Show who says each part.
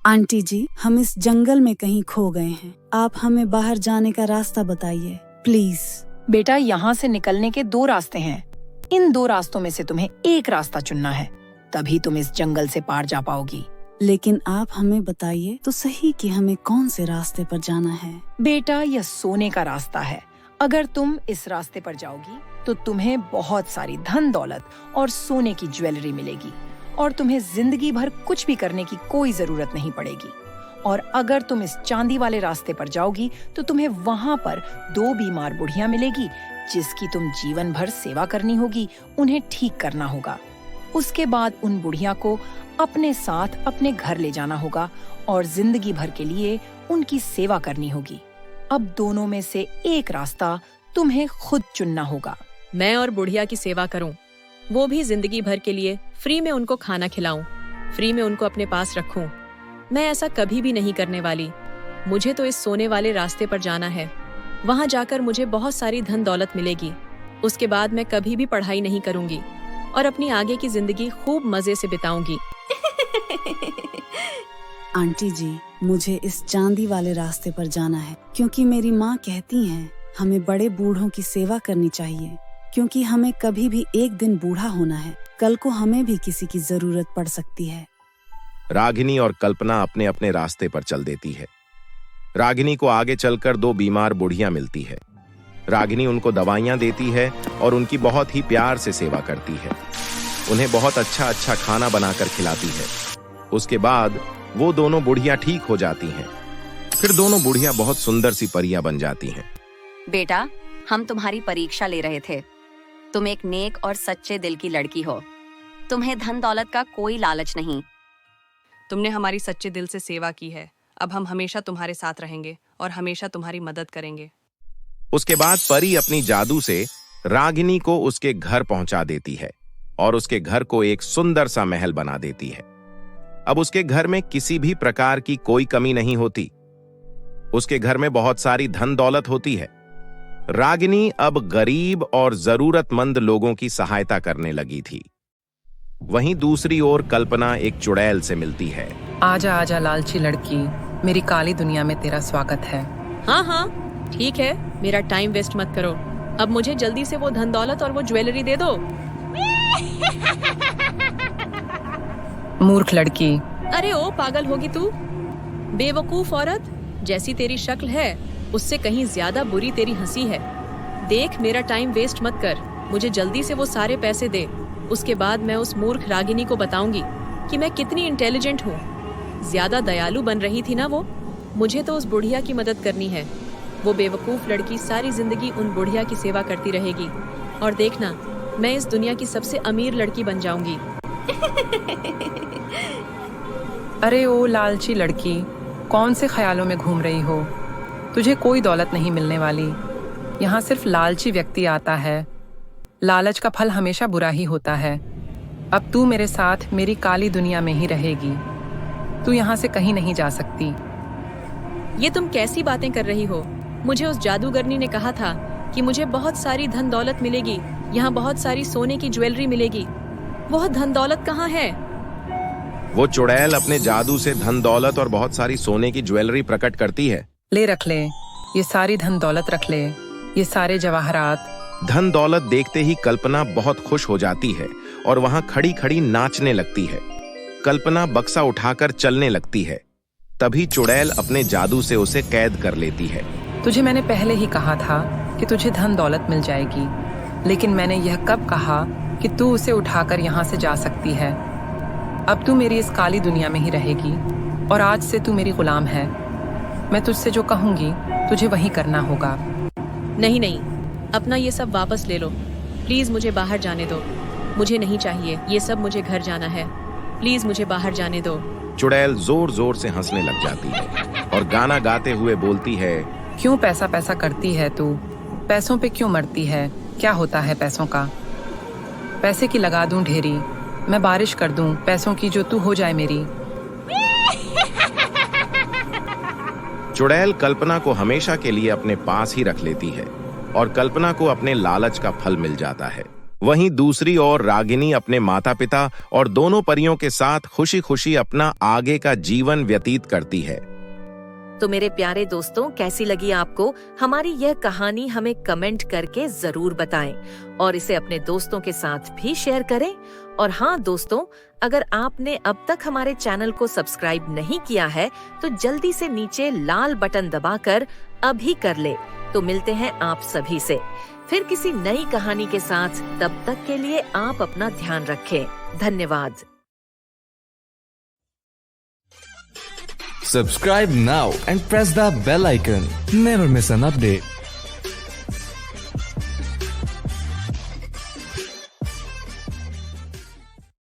Speaker 1: Aunty जी, हम इस जंगल में कहीं खो गए हैं। आप हमें बाहर जाने का रास्ता बताइए प्लीज।
Speaker 2: बेटा, यहाँ से निकलने के 2 रास्ते हैं। इन 2 रास्तों में से तुम्हें एक रास्ता चुनना है, तभी तुम इस जंगल से पार जा पाओगी।
Speaker 1: लेकिन आप हमें बताइए तो सही कि हमें कौन से रास्ते पर जाना है।
Speaker 2: बेटा, यह सोने का रास्ता है। अगर तुम इस रास्ते पर जाओगी तो तुम्हें बहुत सारी धन दौलत और सोने की ज्वेलरी मिलेगी और तुम्हें जिंदगी भर कुछ भी करने की कोई जरूरत नहीं पड़ेगी। और अगर तुम इस चांदी वाले रास्ते पर जाओगी तो तुम्हें वहाँ पर 2 बीमार बुढ़िया मिलेगी जिसकी तुम जीवन भर सेवा करनी होगी, उन्हें ठीक करना होगा। उसके बाद उन बुढ़िया को अपने साथ अपने घर ले जाना होगा और जिंदगी भर के लिए उनकी सेवा करनी होगी। अब दोनों में से एक रास्ता तुम्हें खुद चुनना होगा।
Speaker 3: मैं और बुढ़िया की सेवा करूं, वो भी जिंदगी भर के लिए फ्री में उनको खाना खिलाऊं, फ्री में उनको अपने पास रखूं। मैं ऐसा कभी भी नहीं करने वाली। मुझे तो इस सोने वाले रास्ते पर जाना है। वहां जाकर मुझे बहुत सारी धन दौलत मिलेगी। उसके बाद मैं कभी भी पढ़ाई नहीं करूंगी और अपनी आगे की जिंदगी खूब मजे से बिताऊंगी।
Speaker 1: आंटी जी, मुझे इस चांदी वाले रास्ते पर जाना है क्योंकि मेरी माँ कहती हैं हमें बड़े बूढ़ों की सेवा करनी चाहिए, क्योंकि हमें कभी भी एक दिन बूढ़ा होना है। कल को हमें भी किसी की जरूरत पड़ सकती है।
Speaker 4: रागिनी और कल्पना अपने अपने रास्ते पर चल देती है। रागिनी को आगे चलकर 2 बीमार बुढ़ियां मिलती है। रागिनी उनको दवाइयां देती है और उनकी बहुत ही प्यार से सेवा करती है। उन्हें बहुत अच्छा अच्छा खाना बनाकर खिलाती है। उसके बाद वो दोनों बुढ़ियां ठीक हो जाती हैं। फिर दोनों बुढ़ियां बहुत सुंदर सी परियां बन जाती हैं।
Speaker 5: बेटा, हम तुम्हारी परीक्षा ले रहे थे। तुम एक नेक और सच्चे दिल की लड़की हो। तुम्हें धन दौलत का कोई लालच नहीं।
Speaker 6: तुमने हमारी सच्चे दिल से सेवा की है। अब हम हमेशा तुम्हारे साथ रहेंगे और हमेशा तुम्हारी मदद करेंगे।
Speaker 4: उसके बाद परी अपनी जादू से रागिनी को उसके घर पहुंचा देती है और उसके घर को एक सुंदर सा महल बना देती है। अब उसके घर में किसी भी प्रकार की कोई कमी नहीं होती। उसके घर में बहुत सारी धन दौलत होती है। रागिनी अब गरीब और जरूरतमंद लोगों की सहायता करने लगी थी। वहीं दूसरी ओर कल्पना एक चुड़ैल से मिलती है।
Speaker 2: आजा आजा लालची लड़की, मेरी काली दुनिया में तेरा स्वागत है।
Speaker 3: हाँ हाँ ठीक है, मेरा टाइम वेस्ट मत करो। अब मुझे जल्दी से वो धन दौलत और वो ज्वेलरी दे दो।
Speaker 2: मूर्ख लड़की।
Speaker 3: अरे ओ पागल होगी तू, बेवकूफ औरत। जैसी तेरी शक्ल है उससे कहीं ज्यादा बुरी तेरी हंसी है। देख, मेरा टाइम वेस्ट मत कर, मुझे जल्दी से वो सारे पैसे दे। उसके बाद मैं उस मूर्ख रागिनी को बताऊंगी कि मैं कितनी इंटेलिजेंट हूँ। ज्यादा दयालु बन रही थी ना वो। मुझे तो उस बुढ़िया की मदद करनी है। वो बेवकूफ लड़की सारी जिंदगी उन बुढ़िया की सेवा करती रहेगी और देखना, मैं इस दुनिया की सबसे अमीर लड़की बन जाऊंगी।
Speaker 2: अरे ओ लालची लड़की, कौन से ख्यालों में घूम रही हो? तुझे कोई दौलत नहीं मिलने वाली। यहाँ सिर्फ लालची व्यक्ति आता है। लालच का फल हमेशा बुरा ही होता है। अब तू मेरे साथ मेरी काली दुनिया में ही रहेगी। तू यहाँ से कहीं नहीं जा सकती।
Speaker 3: ये तुम कैसी बातें कर रही हो? मुझे उस जादूगरनी ने कहा था कि मुझे बहुत सारी धन दौलत मिलेगी, यहाँ बहुत सारी सोने की ज्वेलरी मिलेगी। वह धन दौलत कहाँ है?
Speaker 4: वो चुड़ैल अपने जादू से धन दौलत और बहुत सारी सोने की ज्वेलरी प्रकट करती है।
Speaker 2: ले रख ले, ये सारी धन दौलत रख ले, ये सारे जवाहरात।
Speaker 4: धन दौलत देखते ही कल्पना बहुत खुश हो जाती है और वहां खड़ी खड़ी नाचने लगती है। कल्पना बक्सा उठाकर चलने लगती है। तभी चुड़ैल अपने जादू से उसे कैद कर लेती है।
Speaker 2: तुझे मैंने पहले ही कहा था कि तुझे धन दौलत मिल जाएगी, लेकिन मैंने यह कब कहा कि तू उसे उठाकर यहाँ से जा सकती है? अब तू मेरी इस काली दुनिया में ही रहेगी और आज से तू मेरी गुलाम है। मैं तुझसे जो कहूँगी तुझे वही करना होगा।
Speaker 3: नहीं नहीं, अपना ये सब वापस ले लो प्लीज। मुझे बाहर जाने दो। मुझे नहीं चाहिए ये सब, मुझे घर जाना है। प्लीज मुझे बाहर जाने दो।
Speaker 4: चुड़ैल जोर जोर से हंसने लग जाती है और गाना गाते हुए बोलती है,
Speaker 2: क्यों पैसा पैसा करती है तू? पैसों पे क्यों मरती है? क्या होता है पैसों का? पैसे की लगा दूं ढेरी, मैं बारिश कर दूं पैसों की, जो तू हो जाए मेरी।
Speaker 4: चुड़ैल कल्पना को हमेशा के लिए अपने पास ही रख लेती है और कल्पना को अपने लालच का फल मिल जाता है। वहीं दूसरी ओर रागिनी अपने माता पिता और दोनों परियों के साथ खुशी खुशी अपना आगे का जीवन व्यतीत करती है।
Speaker 7: तो मेरे प्यारे दोस्तों, कैसी लगी आपको हमारी यह कहानी? हमें कमेंट करके जरूर बताएं और इसे अपने दोस्तों के साथ भी शेयर करें। और हाँ दोस्तों, अगर आपने अब तक हमारे चैनल को सब्सक्राइब नहीं किया है तो जल्दी से नीचे लाल बटन दबाकर अभी कर ले। तो मिलते हैं आप सभी से फिर किसी नई कहानी के साथ। तब तक के लिए आप अपना ध्यान रखें। धन्यवाद।
Speaker 8: Subscribe now and press the bell icon. Never miss an update.